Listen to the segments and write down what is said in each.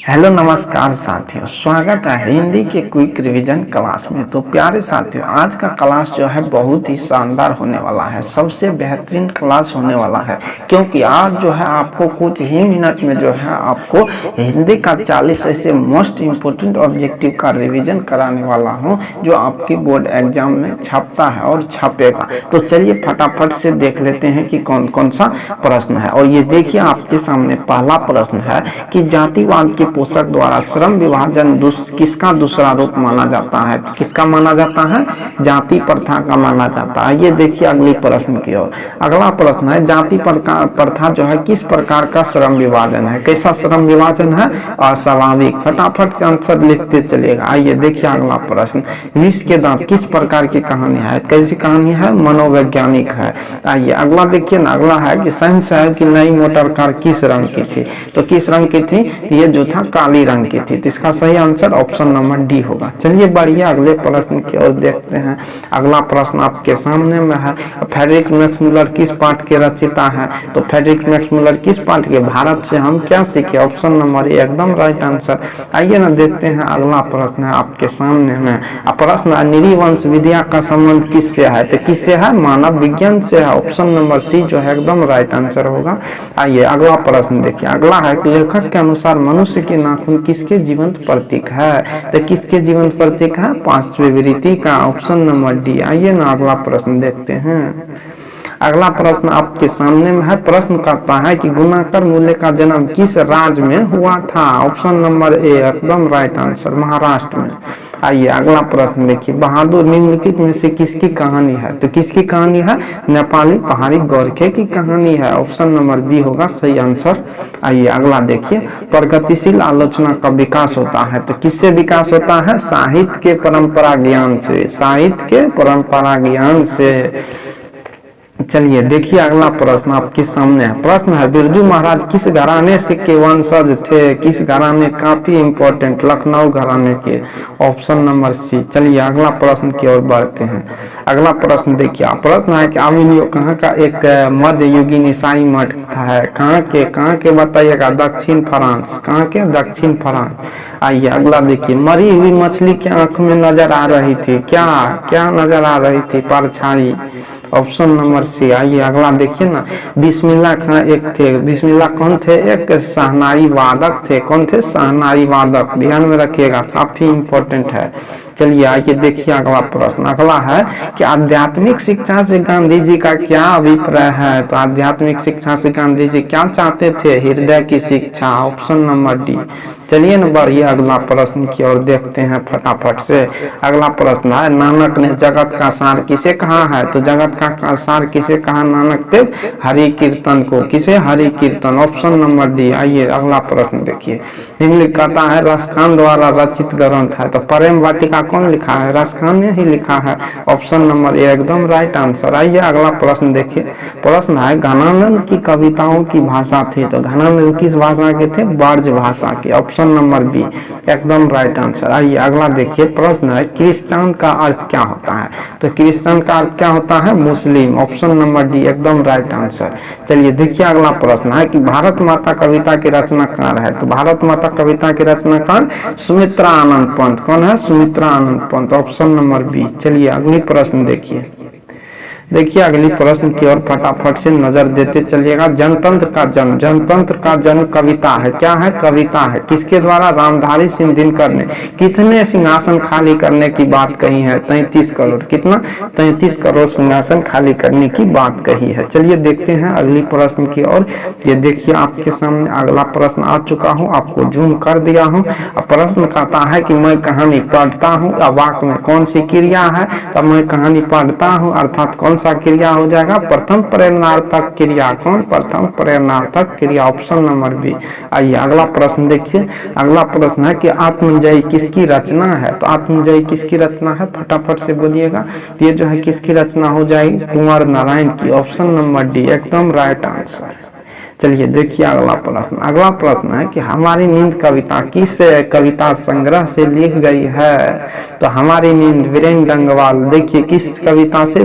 Hello नमस्कार साथियों, स्वागत है हिंदी के क्विक रिवीजन क्लास में। तो प्यारे साथियों, आज का क्लास जो है बहुत ही शानदार होने वाला है, सबसे बेहतरीन क्लास होने वाला है, क्योंकि आज जो है आपको कुछ ही मिनट में जो है आपको हिंदी का 40 ऐसे मोस्ट इम्पोर्टेंट ऑब्जेक्टिव का रिवीजन कराने वाला हूं जो आपकी बोर्ड एग्जाम में छपता है और छपेगा। तो चलिए फटाफट से देख लेते हैं कि कौन कौन सा प्रश्न है। और ये देखिए आपके सामने पहला प्रश्न है कि जातिवाद के पोषक द्वारा श्रम विभाजन किसका दूसरा रूप माना जाता है। किसका माना जाता है? जाति प्रथा का माना जाता है। ये देखिए अगली प्रश्न की ओर। अगला प्रश्न है जाति प्रथा जो है किस प्रकार का श्रम विभाजन है। कैसा श्रम विभाजन है? अस्वाभाविक। फटाफट से आंसर लिखते चलिएगा। आइए देखिए अगला प्रश्न, विष के दांत किस प्रकार की कहानी है। कैसी कहानी है? मनोवैज्ञानिक है। आइए अगला देखिए ना, अगला है कि शहंशाह की नई मोटर कार किस रंग की थी। तो किस रंग की थी? ये जो था काली रंग की थी। तो इसका सही आंसर ऑप्शन नंबर डी होगा। चलिए बढ़िया अगले प्रश्न की ओर देखते हैं। अगला प्रश्न आपके सामने में है, फ्रेडरिक मैक्समुलर किस पाठ के रचयिता है। तो फ्रेडरिक मैक्समुलर किस पाठ के? भारत से हम क्या सीखे। ऑप्शन नंबर ए एकदम राइट आंसर। आइए ना देखते हैं अगला प्रश्न है आपके सामने में। प्रश्न निरीवंश विद्या का संबंध किससे है। तो किससे है? मानव विज्ञान से है। ऑप्शन नंबर सी जो है एकदम राइट आंसर होगा। आइए अगला प्रश्न देखिए। अगला है लेखक के अनुसार मनुष्य के नाखून किसके जीवंत प्रतीक है। तो किसके जीवंत प्रतीक है? पांचवी वृत्ति का। Option number D. आइए ना अगला प्रश्न देखते हैं। अगला प्रश्न आपके सामने में है। प्रश्न करता है कि गुणाकर मूल्य का जन्म किस राज्य में हुआ था। ऑप्शन नंबर ए एकदम राइट आंसर, महाराष्ट्र में। आइए अगला प्रश्न देखिए। बहादुर निम्नलिखित में से किसकी कहानी है। तो किसकी कहानी है? नेपाली पहाड़ी गोरखे की कहानी है। ऑप्शन नंबर बी होगा सही आंसर। आइए अगला देखिए। प्रगतिशील आलोचना का विकास होता है। तो किससे विकास होता है? साहित्य के परंपरा ज्ञान से। साहित्य के परंपरा ज्ञान से। चलिए देखिए अगला प्रश्न आपके सामने है। प्रश्न है बिरजू महाराज किस घराने से के वंशज थे। किस घराने? काफी इंपॉर्टेंट, लखनऊ घराने के। Option number C. चलिए अगला प्रश्न की ओर बढ़ते हैं। अगला प्रश्न देखिए। प्रश्न है कि अविलियो कहाँ का एक मध्ययुगीन ईसाई मठ है। कहाँ के बताइएगा? दक्षिण फ्रांस। कहाँ के? दक्षिण फ्रांस। आइए अगला देखिए। मरी हुई मछली की आंख में नजर आ रही थी। क्या नजर आ रही थी? परछाई। Option number C. आइए अगला देखिए ना। बिस्मिल्लाह खान एक थे। बिस्मिल्लाह कौन थे? एक शहनाई वादक थे। कौन थे? शहनाई वादक। ध्यान में रखिएगा, काफी इंपॉर्टेंट है। चलिए आइए देखिए अगला प्रश्न। अगला है कि आध्यात्मिक शिक्षा से गांधी जी का क्या अभिप्राय है। तो आध्यात्मिक शिक्षा से गांधी जी क्या चाहते थे? हृदय की शिक्षा। Option number D. चलिए न बढ़िए अगला प्रश्न की ओर देखते हैं फटाफट से। अगला प्रश्न है नानक ने जगत का सार किसे कहा है। तो जगत का सार किसे कहा नानक देव? हरि कीर्तन को। किसे? हरि कीर्तन। Option number D. आइए अगला प्रश्न देखिए। निम्नलिखित कहता है रसखान द्वारा रचित ग्रंथ है। तो प्रेम वाटिका कौन लिखा है? रसखान ने ही लिखा है। ऑप्शन नंबर ए एकदम राइट आंसर। आइए अगला प्रश्न देखिए। प्रश्न है घनानंद की कविताओं की भाषा थी। तो घनानंद किस भाषा के थे? ब्रज भाषा के। ऑप्शन नंबर बी एकदम राइट आंसर। आइए अगला देखिए। प्रश्न है क्रिश्चियन का अर्थ क्या होता है। तो क्रिश्चियन का अर्थ क्या होता है? मुस्लिम। ऑप्शन नंबर डी एकदम राइट आंसर। चलिए देखिए अगला प्रश्न है कि भारत माता कविता के रचनाकार है। तो भारत माता कविता के रचनाकार सुमित्रा आनंद पंत। कौन है? Sumitra Anand Pant. Option number B. चलिए अगली प्रश्न देखिए। अगली प्रश्न की ओर फटाफट से नजर देते चलिएगा। जनतंत्र का जन्म। जनतंत्र का जन्म कविता है। क्या है? कविता है। किसके द्वारा? रामधारी सिंह दिनकर ने। कितने सिंहासन खाली करने की बात कही है? 33 करोड़। कितना? 33 करोड़ सिंहासन खाली करने की बात कही है। चलिए देखते हैं अगली प्रश्न की ओर। ये देखिए आपके सामने अगला प्रश्न आ चुका हूँ, आपको जूम कर दिया हूँ। प्रश्न कहता है कि मैं कहानी पढ़ता हूँ। वाक्य में कौन सी क्रिया है? तब मैं कहानी पढ़ता हूँ अर्थात कौन सा क्रिया हो जाएगा? प्रथम प्रेरणार्थक क्रिया। कौन? प्रथम प्रेरणार्थक क्रिया। Option number B. आइए अगला प्रश्न देखिए। अगला प्रश्न है कि आत्मजयी किसकी रचना है। तो आत्मजयी किसकी रचना है? फटाफट से बोलिएगा। ये जो है किसकी रचना हो जाएगी? कुंवर नारायण की। ऑप्शन नंबर डी एकदम राइट आंसर। चलिए देखिए अगला प्रश्न। अगला प्रश्न है कि हमारी नींद कविता किस कविता संग्रह से लिख गई है। तो हमारी नींद वीरेंद्र डंगवाल देखिए किस कविता से?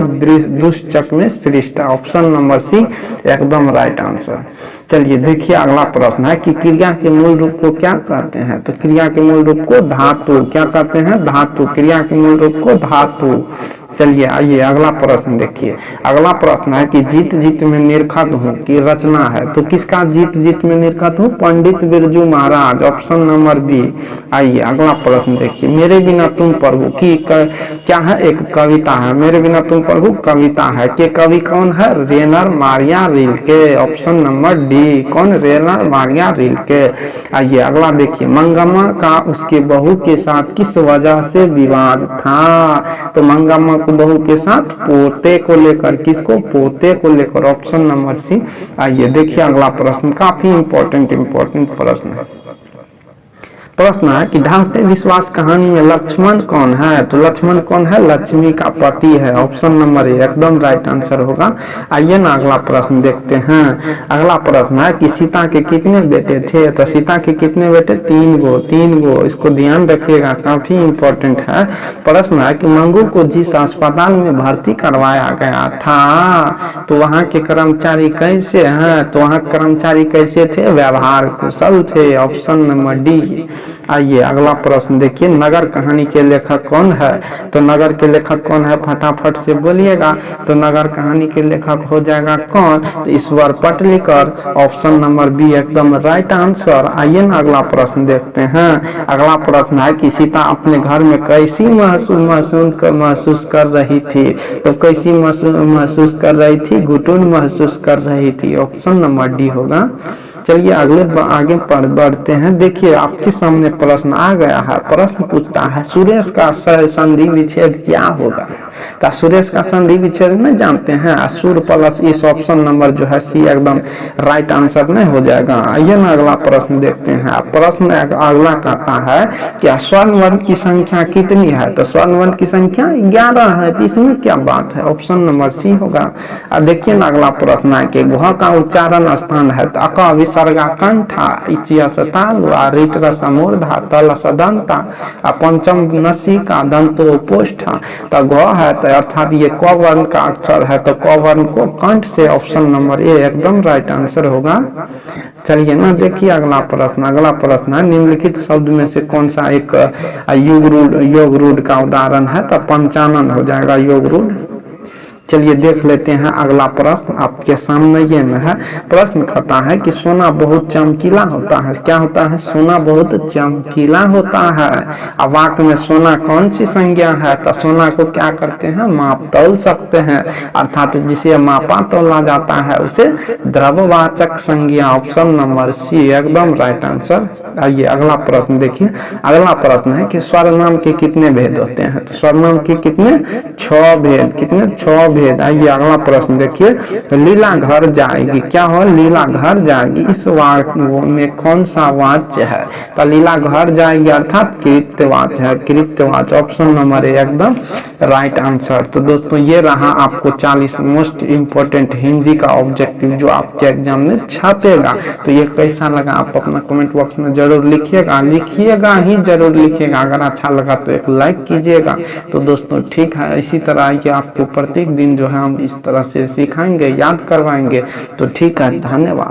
दुष्चक में सृष्टा। ऑप्शन नंबर सी एकदम राइट आंसर। चलिए देखिए अगला प्रश्न है कि क्रिया के मूल रूप को क्या कहते हैं। तो क्रिया के मूल रूप को धातु क्या कहते हैं, धातु। क्रिया के मूल रूप को धातु। चलिए आइए अगला प्रश्न देखिए। अगला प्रश्न है कि जीत जीत में निरखत हूँ की रचना है। तो किसका जीत जीत में निरखत हूँ, Pandit Birju Maharaj, option number B. आइए अगला प्रश्न देखिए। मेरे बिना तुम प्रभु की क्या है, एक कविता है। मेरे बिना तुम प्रभु कविता है के कवि कौन है, Rainer Maria Rilke, option number D. कौन, रेनर मारिया रिल्के। आइए अगला देखिए। मंगम्मा का उसके बहू के साथ किस वजह से विवाद था। तो मंगम्मा को बहू के साथ पोते को लेकर, किसको, पोते को लेकर, ऑप्शन नंबर सी। आइए देखिए अगला प्रश्न, काफी इंपॉर्टेंट प्रश्न है। प्रश्न है कि ढालते विश्वास कहानी में लक्ष्मण कौन है। तो लक्ष्मण कौन है, लक्ष्मी का पति है, ऑप्शन नंबर ए एकदम राइट आंसर होगा। आइए ना अगला प्रश्न देखते हैं। अगला प्रश्न है कि सीता के कितने बेटे थे। तो सीता के कितने बेटे, तीन गो। इसको ध्यान रखिएगा, काफी इंपॉर्टेंट है। प्रश्न है कि मंगू को जिस अस्पताल में भर्ती करवाया गया था तो वहाँ के कर्मचारी कैसे हैं। तो वहाँ कर्मचारी कैसे थे, व्यवहार कुशल थे, ऑप्शन नंबर डी। आइए अगला प्रश्न देखिए। नगर कहानी के लेखक कौन है। तो नगर के लेखक कौन है, फटाफट से बोलिएगा। तो नगर कहानी के लेखक हो जाएगा कौन, तो ईश्वर पटलीकर, ऑप्शन नंबर बी एकदम राइट आंसर। आइए ना अगला प्रश्न देखते हैं। अगला प्रश्न है कि सीता अपने घर में कैसी महसूस कर रही थी। तो कैसी महसूस कर रही थी, घुटन महसूस कर रही थी, ऑप्शन नंबर डी होगा। चलिए आगे बढ़ते हैं। देखिए आपके सामने प्रश्न आ गया है। प्रश्न पूछता है सुरेश का संधि विच्छेद क्या होगा। तो सुरेश का संधि विच्छेद नहीं जानते हैं, असुर प्लस इस, ऑप्शन नंबर जो है सी एकदम राइट आंसर नहीं हो जाएगा। आइए ना अगला प्रश्न देखते हैं। प्रश्न अगला कहता है कि स्वर्ण वर्ण की संख्या कितनी है। तो स्वर्ण वर्ण की संख्या 11 है। तो इसमें क्या बात है, ऑप्शन नंबर सी होगा। अब देखिए ना अगला प्रश्न है कि घ का उच्चारण स्थान है। तो अक विसर्गा कंठा, इचियसतालुआ, रिटरसा मूर्धा, तलसदंता, पंचम नसिका, दंतोपोष्ठा। तो घ है तो अर्थात ये क वर्ण का अक्षर है। तो क वर्ण को कंठ से, ऑप्शन नंबर ए एकदम राइट आंसर होगा। चलिए ना देखिए अगला प्रश्न है निम्नलिखित शब्द में से कौन सा एक योग रूढ़ का उदाहरण है। तो पंचानन हो जाएगा योग रूढ़। चलिए देख लेते हैं अगला प्रश्न आपके सामने ये में है। प्रश्न कहता है कि सोना बहुत चमकीला होता है। क्या होता है, सोना बहुत चमकीला होता है। अब वाक्य में सोना कौन सी संज्ञा है। तो सोना को क्या करते हैं, माप तौल सकते हैं, अर्थात जिसे मापा तौला जाता है उसे द्रव्यवाचक संज्ञा, ऑप्शन नंबर सी एकदम राइट आंसर। आइए अगला प्रश्न देखिए। अगला प्रश्न है कि सर्वनाम के कितने भेद होते हैं। तो सर्वनाम के कितने, 6 भेद। कितने, 6 भेद। आइए अगला प्रश्न देखिए। लीला घर जाएगी, क्या हो, लीला घर जाएगी, इस वाक्य में कौन सा वाच्य है। तो लीला घर जाएगी अर्थात कृत्यवाच्य है, कृत्यवाच्य, ऑप्शन नंबर ए एकदम राइट आंसर। तो दोस्तों ये रहा आपको 40 मोस्ट इंपोर्टेंट हिंदी का ऑब्जेक्टिव जो आपके एग्जाम में छपेगा। तो ये कैसा लगा आप अपना कमेंट बॉक्स में जरूर लिखिएगा ही जरूर लिखिएगा। अगर अच्छा लगा तो एक लाइक कीजिएगा। तो दोस्तों ठीक है, इसी तरह के आपको प्रत्येक दिन जो है हम इस तरह से सिखाएंगे, याद करवाएंगे। तो ठीक है, धन्यवाद।